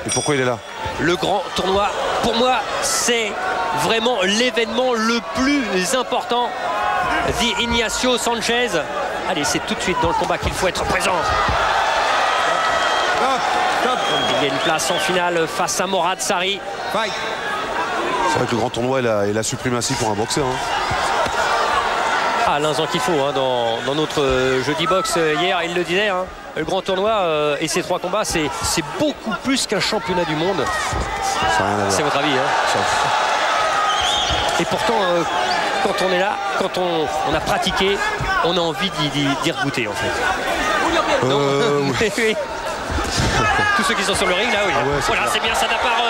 Et pourquoi il est là? Le grand tournoi, pour moi, c'est vraiment l'événement le plus important. Dit Ignacio Sanchez. Allez, c'est tout de suite dans le combat qu'il faut être présent. Il y a une place en finale face à Morad Sari. C'est vrai que le grand tournoi est la suprématie pour un boxeur. Ah, l'un qu'il faut dans notre jeudi boxe hier, il le disait. Le grand tournoi et ces 3 combats, c'est beaucoup plus qu'un championnat du monde. C'est votre avis, Et pourtant, quand on est là, quand on a pratiqué, on a envie d'y regoûter en fait. Oui. Tous ceux qui sont sur le ring là, oui. Ah ouais, voilà, c'est bien ça de la part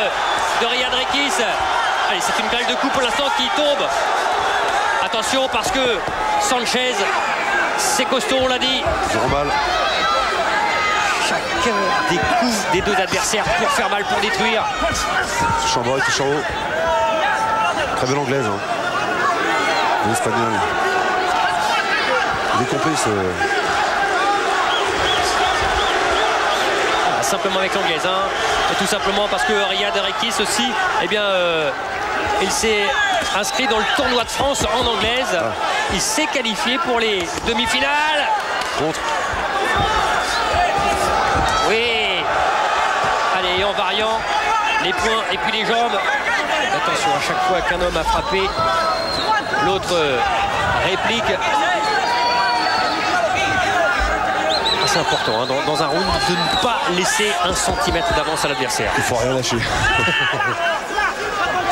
de Riyad Rekis. Allez, c'est une grêle de coups pour l'instant qui tombe. Attention parce que Sanchez, c'est costaud, on l'a dit. Chacun des coups des 2 adversaires pour faire mal, pour détruire. Touche en bas, il touche en haut. Très belle anglaise. L'espagnol. Il est complet simplement avec l'anglaise, tout simplement parce que Riyad Rekis aussi, eh bien, il s'est inscrit dans le tournoi de France en anglaise. Il s'est qualifié pour les demi-finales. Contre. Oui. Allez, en variant, les poings et puis les jambes. Attention, à chaque fois qu'un homme a frappé, l'autre réplique. C'est important dans un round de ne pas laisser 1 centimètre d'avance à l'adversaire. Il ne faut rien lâcher.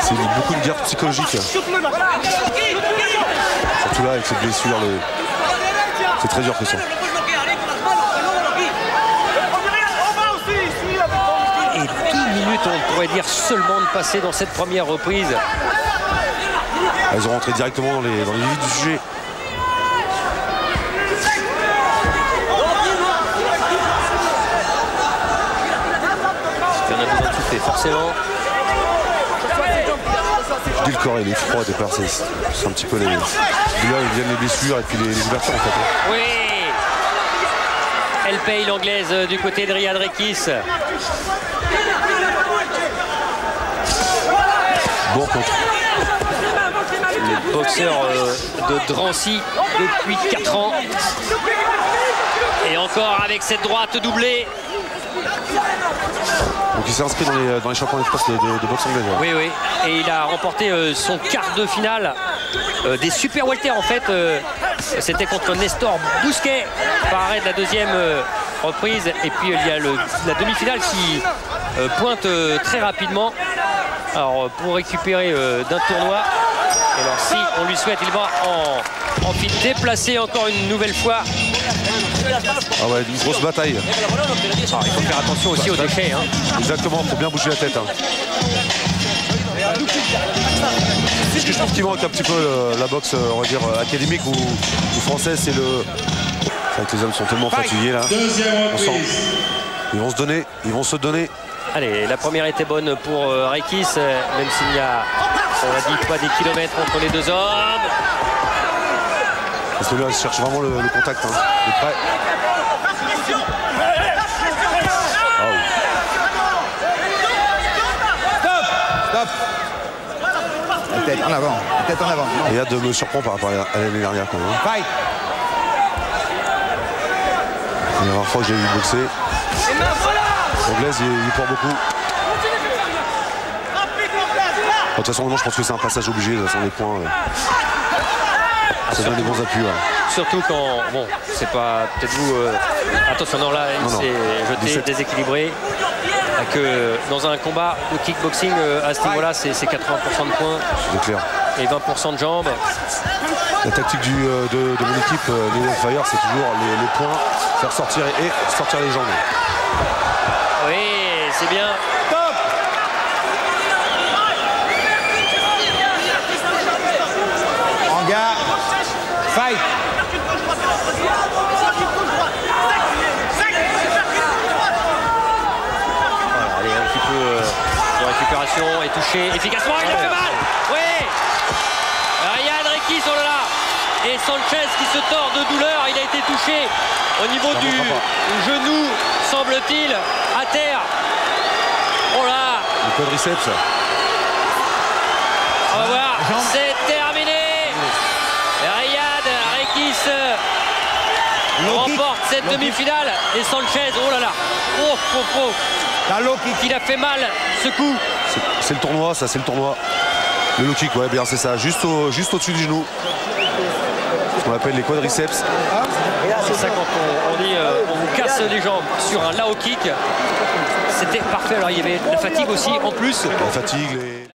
C'est beaucoup de guerre psychologique. Surtout là avec cette blessure, c'est très dur que ça. Et 2 minutes, on pourrait dire seulement de passer dans cette première reprise. Ils ont rentré directement dans les vifs du sujet. Forcément. Je dis le corps, il est froid au départ, c'est un petit peu les. Là, ils viennent les blessures et puis les ouvertures en fait. Oui. Elle paye l'anglaise du côté de Riyad Rekis. Bon contre. Le boxeur de Drancy depuis 4 ans. Et encore avec cette droite doublée. Donc il s'est inscrit dans les championnats de France de boxe anglaise. Oui, oui. Et il a remporté son quart de finale des super welter en fait. C'était contre Nestor Bousquet par arrêt de la 2e reprise. Et puis il y a la demi-finale qui pointe très rapidement. Alors pour récupérer d'un tournoi. Et alors si on lui souhaite, il va en déplacer encore une nouvelle fois. Ah ouais, une grosse bataille. Alors, il faut faire attention aussi aux déchets. Exactement, il faut bien bouger la tête. Ce que je trouve qu'il manque un petit peu la boxe, on va dire, académique ou française, c'est le... C'est vrai que les hommes sont tellement fatigués là. On sent. Ils vont se donner, ils vont se donner. Allez, la première était bonne pour Rekis, même s'il y a, on l'a dit, pas des kilomètres entre les 2 hommes. Parce que là, il cherche vraiment le contact. Il est prêt. Stop. La tête en avant, la tête en avant. Et hâte de me surprendre par rapport à l'année dernière quand même. Fight. La dernière fois que j'ai vu boxer, l'anglaise il porte beaucoup. De toute façon, je pense que c'est un passage obligé. De toute façon, les points, ça donne des bons appuis. Surtout quand, bon, c'est pas peut-être vous. Attention, non, là, il s'est jeté, déséquilibré. Que dans un combat de kickboxing à ce niveau-là, c'est 80% de points. C'est clair. Et 20% de jambes. La tactique de mon équipe, New Fire, c'est toujours les points, faire sortir et sortir les jambes. Oui, c'est bien. Stop. En garde. Fight. Est touché efficacement, il a fait mal. Oui. Riyad Rekis, oh là là. Et Sanchez qui se tord de douleur, il a été touché au niveau du genou, semble-t-il, à terre. quadriceps. On va voir, c'est terminé. Riyad Rekis remporte cette demi-finale. Et Sanchez, oh là là, il a fait mal ce coup. C'est le tournoi, ça, c'est le tournoi. Le low kick, ouais, bien, c'est ça, juste au-dessus du genou. Ce qu'on appelle les quadriceps. C'est ça quand on dit on vous casse les jambes sur un low kick. C'était parfait. Alors il y avait de la fatigue aussi en plus. La fatigue,